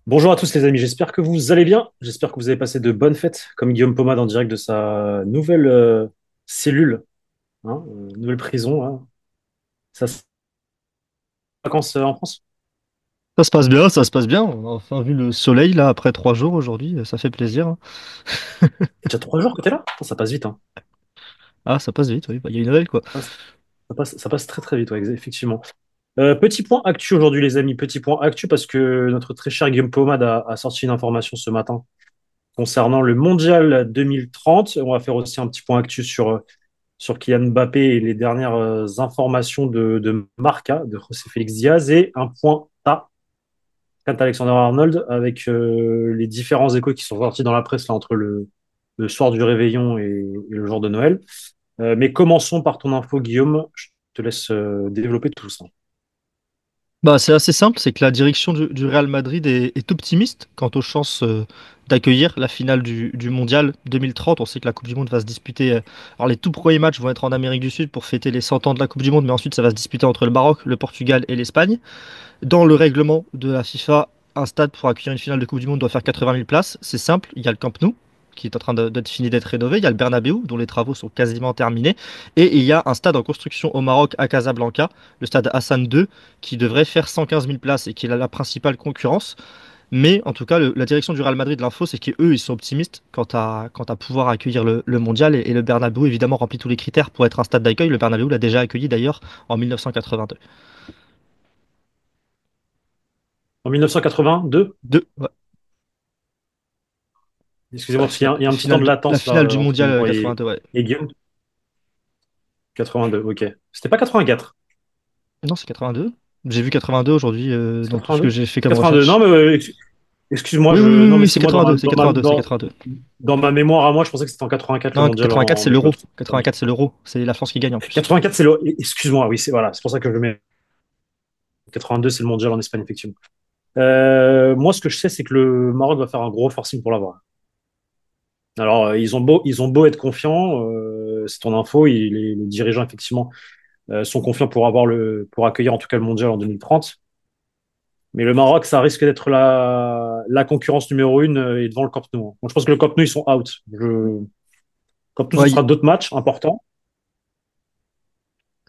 Bonjour à tous les amis, j'espère que vous allez bien. J'espère que vous avez passé de bonnes fêtes, comme Guillaume Pomade en direct de sa nouvelle cellule, nouvelle prison. Hein. Ça se vacances en France? Ça se passe bien, ça se passe bien. On a enfin vu le soleil là après 3 jours aujourd'hui, ça fait plaisir, hein. C'est déjà 3 jours que t'es là? Ça passe vite, hein. Ah, ça passe vite, oui. Bah, il y a une Noël quoi. Ça passe très très vite, ouais, effectivement. Petit point actu aujourd'hui les amis, petit point actu parce que notre très cher Guillaume Pomade a sorti une information ce matin concernant le Mondial 2030. On va faire aussi un petit point actu sur Kylian Mbappé et les dernières informations de Marca, de José Félix Diaz, et un point A, quant à Alexander-Arnold, avec les différents échos qui sont sortis dans la presse là, entre le soir du réveillon et le jour de Noël. Mais commençons par ton info, Guillaume. Je te laisse développer tout ça. Bah, c'est assez simple, c'est que la direction du Real Madrid est optimiste quant aux chances d'accueillir la finale du Mondial 2030. On sait que la Coupe du Monde va se disputer. Alors, les tout premiers matchs vont être en Amérique du Sud pour fêter les 100 ans de la Coupe du Monde, mais ensuite ça va se disputer entre le Maroc, le Portugal et l'Espagne. Dans le règlement de la FIFA, un stade pour accueillir une finale de Coupe du Monde doit faire 80 000 places. C'est simple, il y a le Camp Nou qui est en train d'être fini d'être rénové, il y a le Bernabéu dont les travaux sont quasiment terminés, et il y a un stade en construction au Maroc à Casablanca, le stade Hassan II, qui devrait faire 115 000 places et qui est la principale concurrence. Mais en tout cas, la direction du Real Madrid, l'info, c'est qu'eux, ils sont optimistes quant à pouvoir accueillir le mondial. Et le Bernabéu, évidemment, remplit tous les critères pour être un stade d'accueil. Le Bernabéu l'a déjà accueilli d'ailleurs en 1982. En 1982, Ouais. excusez-moi, parce qu'il y a un petit temps de La latence là finale du entre mondial moi 82, ouais. et Guillaume. 82, ok. C'était pas 84. Non, c'est 82. J'ai vu 82 aujourd'hui C'est dans tout ce que 82? j'ai fait C'est comme 82. Non, recherche. mais excuse-moi, Oui, oui, oui, non, mais oui, c'est c'est moi 82, c'est 82, c'est 82. dans ma mémoire à moi, je pensais que c'était en 84 le Non, mondial 84, c'est mais je me l'euro. trompe. 84, c'est l'euro. C'est la France qui gagne en plus. 84, excuse-moi, oui, voilà, c'est pour ça que je mets 82, c'est le mondial en Espagne, effectivement. Moi, ce que je sais, c'est que le Maroc va faire un gros forcing pour l'avoir. Alors, ils ont beau être confiants, c'est ton info, les dirigeants, effectivement, sont confiants pour accueillir en tout cas le mondial en 2030. Mais le Maroc, ça risque d'être la concurrence numéro une et devant le Camp Nou. Donc, je pense que le Camp Nou, ils sont out. Camp Nou, ce Ouais, sera d'autres matchs importants.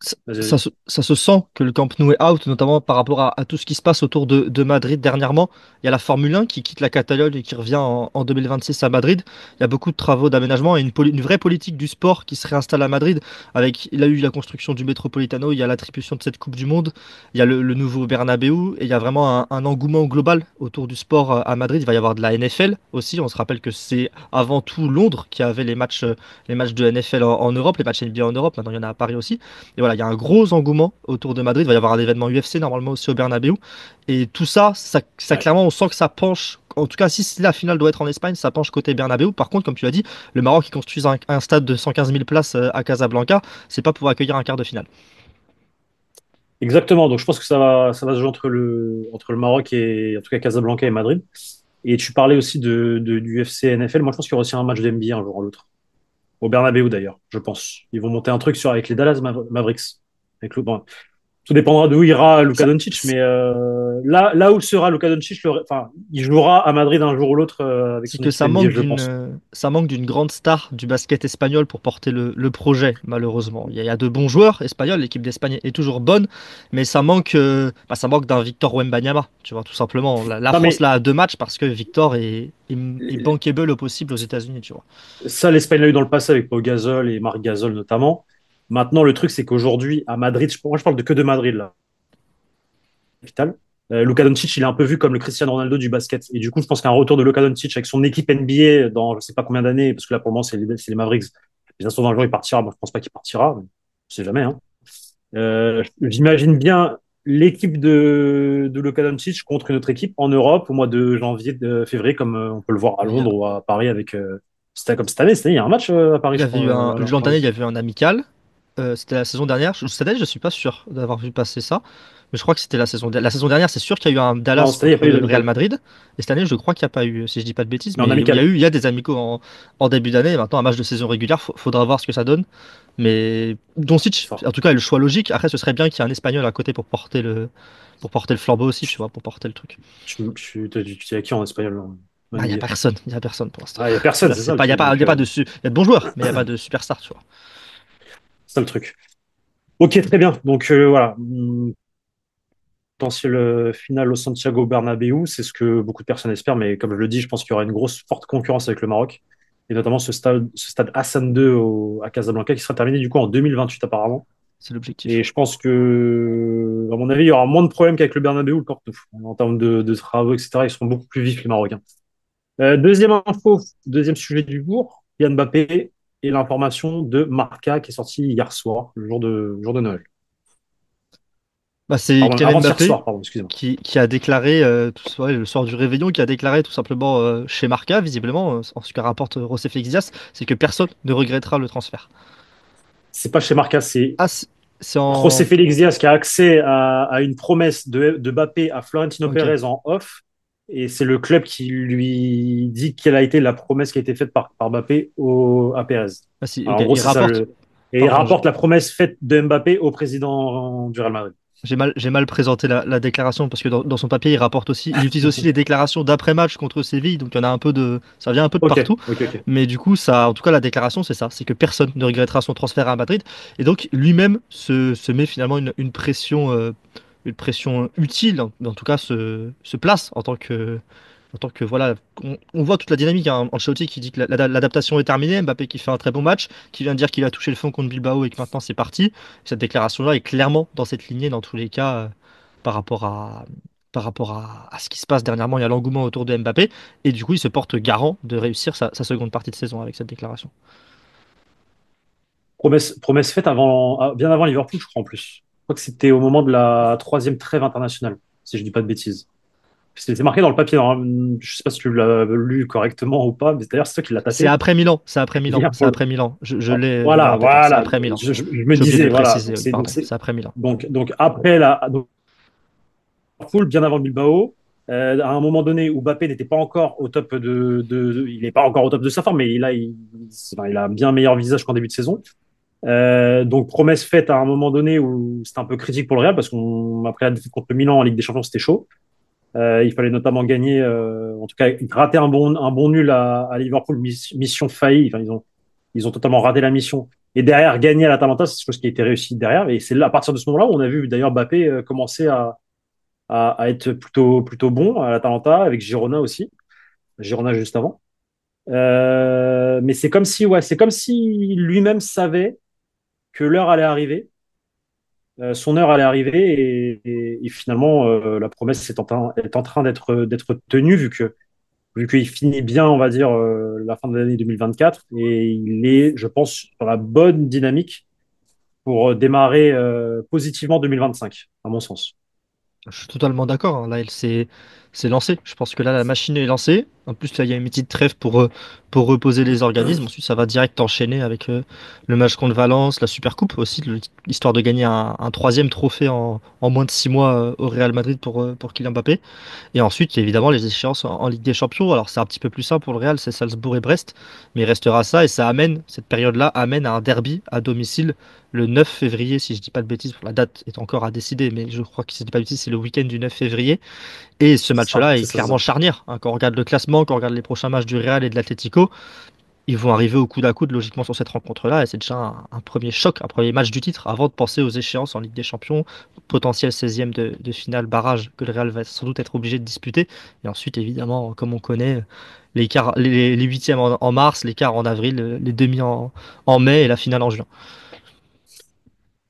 ça, Vas-y, ça vas-y. se sent que le Camp Nou est out, notamment par rapport à tout ce qui se passe autour de Madrid dernièrement. Il y a la Formule 1 qui quitte la Catalogne et qui revient en 2026 à Madrid. Il y a beaucoup de travaux d'aménagement et une vraie politique du sport qui se réinstalle à Madrid. Il a eu la construction du Metropolitano, il y a l'attribution de cette Coupe du Monde, il y a le nouveau Bernabéu et il y a vraiment un engouement global autour du sport à Madrid. Il va y avoir de la NFL aussi. On se rappelle que c'est avant tout Londres qui avait les matchs de NFL en Europe, les matchs NBA en Europe. Maintenant, il y en a à Paris aussi. Et voilà, il y a un gros engouement autour de Madrid. Il va y avoir un événement UFC normalement aussi au Bernabéu. Et tout ça, ça Ouais. clairement, on sent que ça penche. En tout cas, si la finale doit être en Espagne, ça penche côté Bernabéu. Par contre, comme tu l'as dit, le Maroc qui construise un stade de 115 000 places à Casablanca, c'est pas pour accueillir un quart de finale. Exactement. Donc, je pense que ça va se jouer entre le Maroc et, en tout cas, Casablanca et Madrid. Et tu parlais aussi du UFC NFL. Moi, je pense qu'il y aura aussi un match de NBA un jour ou l'autre. Au Bernabéu, d'ailleurs, je pense. Ils vont monter un truc avec les Dallas Mavericks. Bon, tout dépendra d'où ira Luka Ça, Doncic, mais là où sera Luka Doncic, enfin, il jouera à Madrid un jour ou l'autre avec c'est son que équipe NBA, je pense. ça manque d'une grande star du basket espagnol pour porter le projet, malheureusement. Il y a de bons joueurs espagnols, l'équipe d'Espagne est toujours bonne, mais ça manque d'un Victor Wembanyama, tu vois, tout simplement. La Non, France mais là a deux matchs parce que Victor est bankable au possible aux États-Unis, tu vois. ça, l'Espagne l'a eu dans le passé avec Pau Gasol et Marc Gasol notamment. Maintenant, le truc, c'est qu'aujourd'hui, à Madrid, moi, je parle que de Madrid, là, capitale. Luka Doncic, il est un peu vu comme le Cristiano Ronaldo du basket. Et du coup, je pense qu'un retour de Luka Doncic avec son équipe NBA dans je sais pas combien d'années, parce que là, pour le moment, c'est les Mavericks. Bien sûr, dans le jour, il partira. Moi, je pense pas qu'il partira. Mais je sais jamais, hein. J'imagine bien l'équipe de Luka Doncic contre une autre équipe en Europe au mois de janvier, de février, comme on peut le voir à Il y a- Londres ou à Paris avec. C'était comme cette année. Cette année, il y a un match à Paris, il y je avait crois, eu un, à l'an dernier, il y Paris. avait eu un amical. C'était la saison dernière. Cette année, je suis pas sûr d'avoir vu passer ça. Mais je crois que c'était la saison dernière, c'est sûr qu'il y a eu un Non, Dallas cette année, il n'y a contre pas eu le Real d'amical. Madrid. Et cette année, je crois qu'il n'y a pas eu, si je dis pas de bêtises, Mais en mais amical. il y a des amicaux en début d'année. Et maintenant, un match de saison régulière, faudra voir ce que ça donne. Mais Doncic, Ça. en tout cas, est le choix logique. Après, ce serait bien qu'il y ait un Espagnol à côté pour porter le flambeau aussi, tu Tu, vois, pour porter le truc. tu as qui en espagnol en Ah, il y a NBA? personne, il y a personne pour l'instant. Ah, il n'y a personne, Là, c'est ça c'est le pas, truc. il y a pas de, il y a de bons joueurs, mais il y a pas de superstar, tu vois. C'est ça le truc. Ok, très bien. Donc voilà. Potentiel finale au Santiago Bernabéu, c'est ce que beaucoup de personnes espèrent, mais comme je le dis, je pense qu'il y aura une grosse, forte concurrence avec le Maroc, et notamment ce stade Hassan II à Casablanca, qui sera terminé du coup en 2028 apparemment. C'est l'objectif. Et je pense que, à mon avis, il y aura moins de problèmes qu'avec le Bernabéu ou le Camp Nou. En termes de travaux, etc., ils seront beaucoup plus vifs, les Marocains. Deuxième info, deuxième sujet du jour, Yann Mbappé et l'information de Marca qui est sortie hier soir, le jour de Noël. Bah, c'est Pardon, Kylian avant-hier Mbappé soir, pardon, excusez-moi. qui a déclaré, le soir du réveillon, qui a déclaré tout simplement chez Marca, visiblement, en ce que rapporte José Félix, c'est que personne ne regrettera le transfert. C'est pas chez Marca, c'est Ah, c'est José en. Félix Diaz qui a accès à une promesse de Mbappé à Florentino Ok. Pérez en off. Et c'est le club qui lui dit quelle a été la promesse qui a été faite par Mbappé à Pérez. Ah, si, ok. Alors, en gros, Il c'est ça rapporte. le. Et il Pardon, rapporte la promesse faite de Mbappé au président du Real Madrid. j'ai mal présenté la déclaration parce que dans son papier, il utilise aussi les déclarations d'après-match contre Séville, donc il y en a un peu ça vient un peu de Ok, partout. ok, ok. Mais du coup, ça, en tout cas, la déclaration, c'est ça, c'est que personne ne regrettera son transfert à Madrid. Et donc, lui-même se met finalement une pression utile, en tout cas, se place en tant que voilà, on voit toute la dynamique. Hein. Ancelotti qui dit que l'adaptation est terminée, Mbappé qui fait un très bon match, qui vient de dire qu'il a touché le fond contre Bilbao et que maintenant c'est parti. Cette déclaration-là est clairement dans cette lignée dans tous les cas par rapport à à ce qui se passe dernièrement. Il y a l'engouement autour de Mbappé et du coup il se porte garant de réussir sa seconde partie de saison avec cette déclaration. Promesse faite bien avant Liverpool, je crois en plus. Je crois que c'était au moment de la troisième trêve internationale, si je dis pas de bêtises. C'était marqué dans le papier. Hein. Je sais pas si tu l'as lu correctement ou pas, mais d'ailleurs, c'est toi qui l'as C'est taffé. après Milan, c'est après Milan, c'est Liverpool. après Milan. Je l'ai Voilà, en tête, ouais, c'est voilà. après Milan. Je me J'ai oublié de disais, le voilà. préciser, Donc, oui, c'est, donc, pardon, c'est, c'est après Milan. donc après Liverpool, bien avant Bilbao, à un moment donné où Mbappé n'était pas encore au top il n'est pas encore au top de sa forme, mais il a un bien meilleur visage qu'en début de saison. Donc, promesse faite à un moment donné où c'était un peu critique pour le Real parce qu'après la défaite contre le Milan en Ligue des Champions, c'était chaud. Il fallait notamment gagner, en tout cas, rater un bon nul à Liverpool, mission faillie. Enfin, ils ont totalement raté la mission. Et derrière, gagner à l'Atalanta, c'est quelque chose qui a été réussi derrière. Et c'est là, à partir de ce moment-là où on a vu d'ailleurs Mbappé commencer à être plutôt bon à l'Atalanta, avec Girona aussi. Girona juste avant. Mais c'est comme si lui-même savait que l'heure allait arriver, son heure allait arriver, et finalement, la promesse est en train d'être tenue, vu qu'il finit bien, on va dire, la fin de l'année 2024, et il est, je pense, sur la bonne dynamique pour démarrer positivement 2025, à mon sens. Je suis totalement d'accord. Hein. Là, c'est lancé. Je pense que là, la machine est lancée. En plus, là, il y a une petite trêve pour reposer les organismes. Ensuite, ça va direct enchaîner avec le match contre Valence, la Supercoupe aussi, histoire de gagner un troisième trophée en moins de 6 mois au Real Madrid pour Kylian Mbappé. Et ensuite, évidemment, les échéances en Ligue des Champions. Alors, c'est un petit peu plus simple pour le Real, c'est Salzbourg et Brest, mais il restera ça et cette période-là amène à un derby à domicile le 9 février, si je dis pas de bêtises. La date est encore à décider, mais je crois que si je dis pas de bêtises, c'est le week-end du 9 février. Et ce C'est ça, match-là est c'est ça, c'est clairement ça. charnière. Hein. Quand on regarde le classement, quand on regarde les prochains matchs du Real et de l'Atlético, ils vont arriver au coude à coude logiquement sur cette rencontre-là, et c'est déjà un premier choc, un premier match du titre, avant de penser aux échéances en Ligue des Champions, potentiel 16e de finale barrage que le Real va sans doute être obligé de disputer, et ensuite évidemment, comme on connaît, les huitièmes en mars, les quarts en avril, les demi en mai et la finale en juin.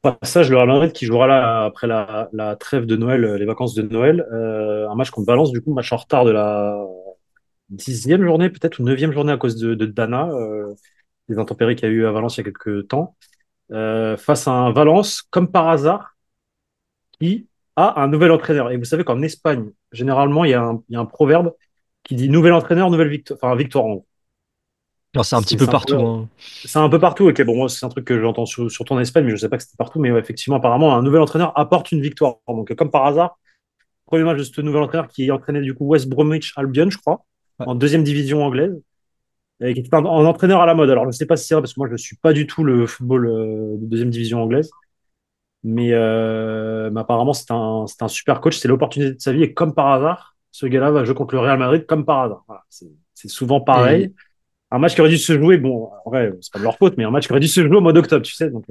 Passage, le Real Madrid qui jouera là après la trêve de Noël, les vacances de Noël, un match contre Valence, du coup, match en retard de la 10e journée, peut-être, ou 9e journée à cause de Dana, des intempéries qu'il y a eu à Valence il y a quelques temps, face à un Valence, comme par hasard, qui a un nouvel entraîneur. Et vous savez qu'en Espagne, généralement, il y a un proverbe qui dit nouvel entraîneur, nouvelle victoire, enfin victoire en gros. Alors, c'est un petit C'est peu c'est un peu, partout, hein. c'est un peu partout. Ok, bon, moi, c'est un truc que j'entends surtout en Espagne, mais je sais pas que c'était partout. Mais ouais, effectivement, apparemment, un nouvel entraîneur apporte une victoire. Donc, comme par hasard, premier match de ce nouvel entraîneur qui entraînait du coup West Bromwich Albion, je crois, Ouais. en deuxième division anglaise, et qui était un entraîneur à la mode. Alors, je ne sais pas si c'est vrai, parce que moi, je ne suis pas du tout le football de deuxième division anglaise. Mais apparemment, c'est un super coach. C'est l'opportunité de sa vie. Et comme par hasard, ce gars-là va jouer contre le Real Madrid comme par hasard. Voilà, c'est souvent Et pareil. Un match qui aurait dû se jouer, bon, en vrai, c'est pas de leur faute, mais un match qui aurait dû se jouer au mois d'octobre, tu sais. Donc,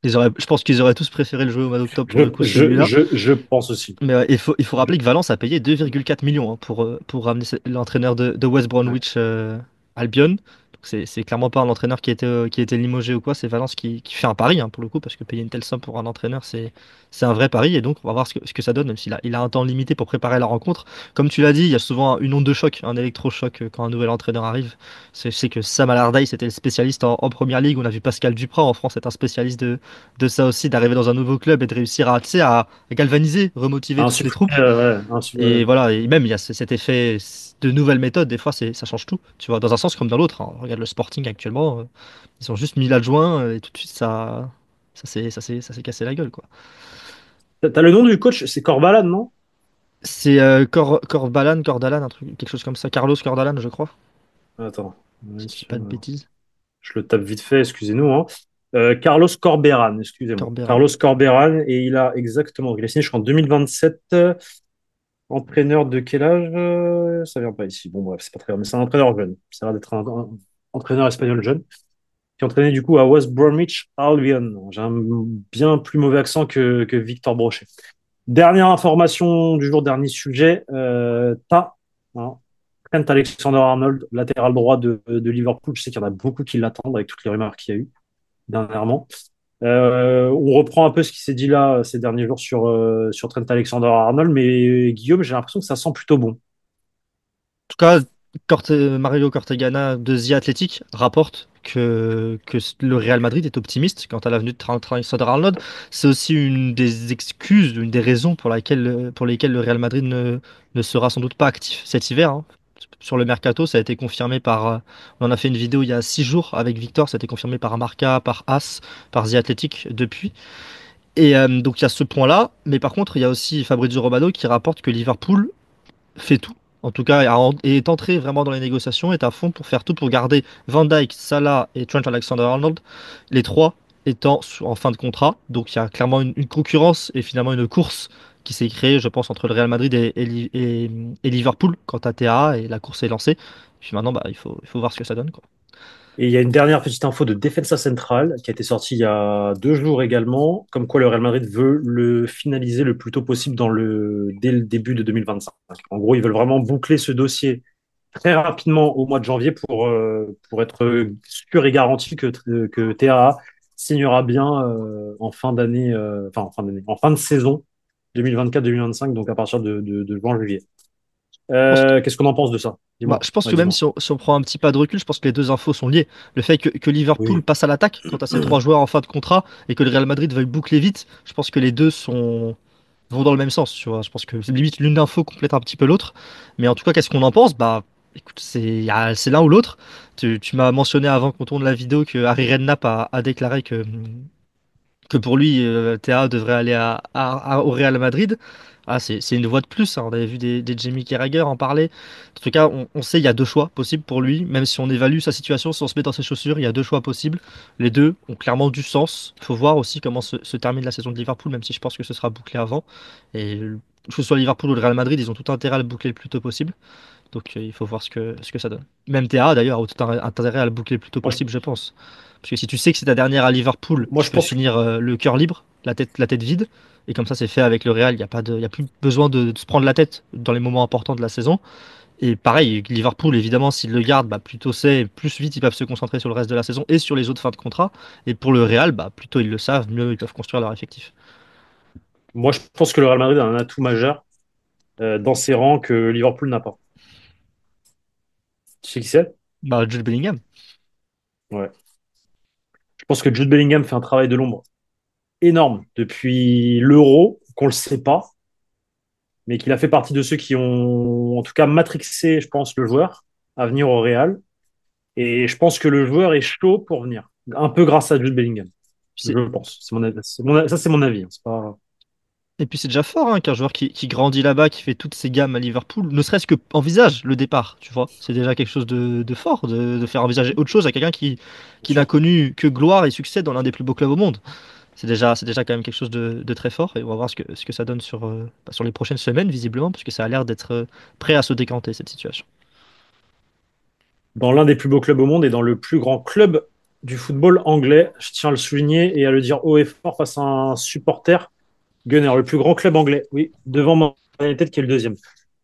je pense qu'ils auraient tous préféré le jouer au mois d'octobre pour le coup, celui-là. je pense aussi. Mais il faut rappeler que Valence a payé 2,4 millions hein, pour ramener l'entraîneur de West Ouais. Bromwich Albion. Donc c'est clairement pas un entraîneur qui a été limogé ou quoi, c'est Valence qui fait un pari hein, pour le coup, parce que payer une telle somme pour un entraîneur, c'est un vrai pari. Et donc on va voir ce que ça donne, même s'il a un temps limité pour préparer la rencontre. Comme tu l'as dit, il y a souvent une onde de choc, un électrochoc quand un nouvel entraîneur arrive. C'est que Sam Allardyce c'était le spécialiste en Première Ligue. On a vu Pascal Duprat en France être un spécialiste de ça aussi, d'arriver dans un nouveau club et de réussir à, tu sais, à galvaniser, remotiver toutes les Insufflé, troupes. ouais. Et voilà, et même il y a cet effet de nouvelles méthodes, des fois ça change tout, tu vois, dans un sens comme dans l'autre, hein. Regarde le Sporting actuellement, ils ont juste mis l'adjoint et tout de suite ça s'est cassé la gueule, quoi. T'as le nom du coach, c'est Corbalan, non? C'est Cordalan, un truc, quelque chose comme ça, Carlos Cordalan, je crois, Attends, si je dis pas de bêtises. je le tape vite fait, excusez-nous, hein. Carlos Corberan, excusez-moi. Corberan. Carlos Corberan, et il a exactement, il a signé jusqu'en 2027. Entraîneur de quel âge? Ça vient pas ici. Bon, bref, c'est pas très grave, mais c'est un entraîneur jeune. Ça a l'air d'être un entraîneur espagnol jeune qui entraînait du coup à West Bromwich Albion. J'ai un bien plus mauvais accent que Victor Brochet. Dernière information du jour, dernier sujet. Hein, Trent Alexander-Arnold, latéral droit de Liverpool. Je sais qu'il y en a beaucoup qui l'attendent avec toutes les rumeurs qu'il y a eu dernièrement. On reprend un peu ce qui s'est dit là ces derniers jours sur Trent Alexander-Arnold, mais Guillaume, j'ai l'impression que ça sent plutôt bon. Tout cas, Mario Cortegana de The Athletic rapporte que le Real Madrid est optimiste quant à l'avenue de Trent Alexander-Arnold. C'est aussi une des excuses, une des raisons pour lesquelles le Real Madrid ne sera sans doute pas actif cet hiver, hein. Sur le mercato, ça a été confirmé on en a fait une vidéo il y a 6 jours avec Victor, ça a été confirmé par Marca, par AS, par The Athletic depuis. Et donc il y a ce point-là, mais par contre il y a aussi Fabrizio Romano qui rapporte que Liverpool fait tout, en tout cas, est entré vraiment dans les négociations, est à fond pour faire tout pour garder Van Dijk, Salah et Trent Alexander-Arnold, les trois étant en fin de contrat. Donc il y a clairement une concurrence et finalement une course qui s'est créée, je pense, entre le Real Madrid et Liverpool quant à TAA et la course est lancée. Puis maintenant, bah, il faut voir ce que ça donne, quoi. Et il y a une dernière petite info de Defensa Central qui a été sortie il y a 2 jours également, comme quoi le Real Madrid veut le finaliser le plus tôt possible dès le début de 2025. En gros, ils veulent vraiment boucler ce dossier très rapidement au mois de janvier pour être sûr et garanti que TAA signera bien en fin d'année, enfin en fin d'année, en fin de saison 2024-2025, donc à partir de juin-juillet. Qu'est-ce qu'on en pense de ça? Bah, Dis-moi. je pense Ouais, que même dis-moi. si on prend un petit pas de recul, je pense que les deux infos sont liées. Le fait que Liverpool Oui. passe à l'attaque quant à ces trois joueurs en fin de contrat et que le Real Madrid veuille boucler vite, je pense que les deux vont dans le même sens, tu vois. Je pense que limite l'une d'infos complète un petit peu l'autre. Mais en tout cas, qu'est-ce qu'on en pense? Bah, écoute, c'est l'un ou l'autre. Tu m'as mentionné avant qu'on tourne la vidéo que Harry Redknapp a déclaré que pour lui, Théa devrait aller au Real Madrid. Ah, c'est une voie de plus, hein. On avait vu des Jamie Carragher en parler. En tout cas, on sait il y a deux choix possibles pour lui. Même si on évalue sa situation, si on se met dans ses chaussures, il y a deux choix possibles. Les deux ont clairement du sens. Il faut voir aussi comment se termine la saison de Liverpool, même si je pense que ce sera bouclé avant. Et que ce soit Liverpool ou le Real Madrid, ils ont tout intérêt à le boucler le plus tôt possible. Donc il faut voir ce que ça donne. Même Théa, d'ailleurs, a tout intérêt à le boucler le plus tôt Moi, je, possible, je pense. Parce que si tu sais que c'est ta dernière à Liverpool, moi, tu je peux pense que finir le cœur libre, la tête vide. Et comme ça, c'est fait avec le Real. Il y a plus besoin de se prendre la tête dans les moments importants de la saison. Et pareil, Liverpool, évidemment, s'ils le gardent, bah, plus tôt c'est, plus vite ils peuvent se concentrer sur le reste de la saison et sur les autres fins de contrat. Et pour le Real, bah, plus tôt ils le savent, mieux ils peuvent construire leur effectif. Moi, je pense que le Real Madrid a un atout majeur dans ses rangs que Liverpool n'a pas. Tu sais qui c'est? Bah, Jude Bellingham. Ouais. Je pense que Jude Bellingham fait un travail de l'ombre énorme depuis l'Euro, qu'on le sait pas, mais qu'il a fait partie de ceux qui ont, en tout cas, matrixé, je pense, le joueur à venir au Real. Et je pense que le joueur est chaud pour venir. Un peu grâce à Jude Bellingham. C'est- Je pense. Ça, c'est mon avis, hein. C'est pas... Et puis c'est déjà fort hein, qu'un joueur qui grandit là-bas, qui fait toutes ses gammes à Liverpool, ne serait-ce que envisage le départ, tu vois. C'est déjà quelque chose de fort de faire envisager autre chose à quelqu'un Bien qui n'a sûr. connu que gloire et succès dans l'un des plus beaux clubs au monde. C'est déjà quand même quelque chose de très fort et on va voir ce que ça donne sur les prochaines semaines, visiblement, parce que ça a l'air d'être prêt à se décanter, cette situation. Dans l'un des plus beaux clubs au monde et dans le plus grand club du football anglais, je tiens à le souligner et à le dire haut et fort face à un supporter Gunner, le plus grand club anglais. Oui, devant Man United qui est le deuxième.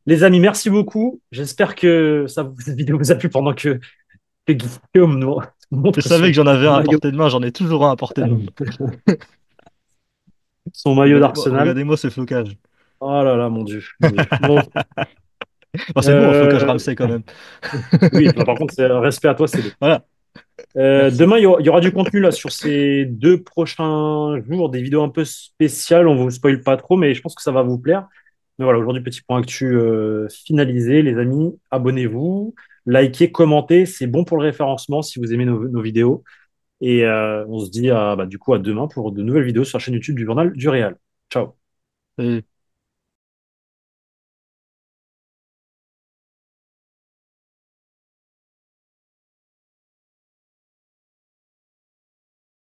Les amis, merci beaucoup. J'espère que cette vidéo vous a plu pendant que Guillaume nous Je montre savais que son j'en avais un à maillot, portée de main, j'en ai toujours un à portée de main. son maillot Regardez-moi, d'Arsenal. regardez-moi ce flocage. Oh là là, mon Dieu, mon Dieu. Bon, Bon, c'est beau un flocage euh, Ramsey quand même. oui, par contre, respect à toi, c'est beau. Voilà, merci. Demain, il y aura du contenu là sur ces 2 prochains jours, des vidéos un peu spéciales. On vous spoil pas trop, mais je pense que ça va vous plaire. Mais voilà, aujourd'hui, petit point actu finalisé, les amis. Abonnez-vous, likez, commentez. C'est bon pour le référencement si vous aimez nos vidéos. Et on se dit du coup à demain pour de nouvelles vidéos sur la chaîne YouTube du Journal du Réal. Ciao. Et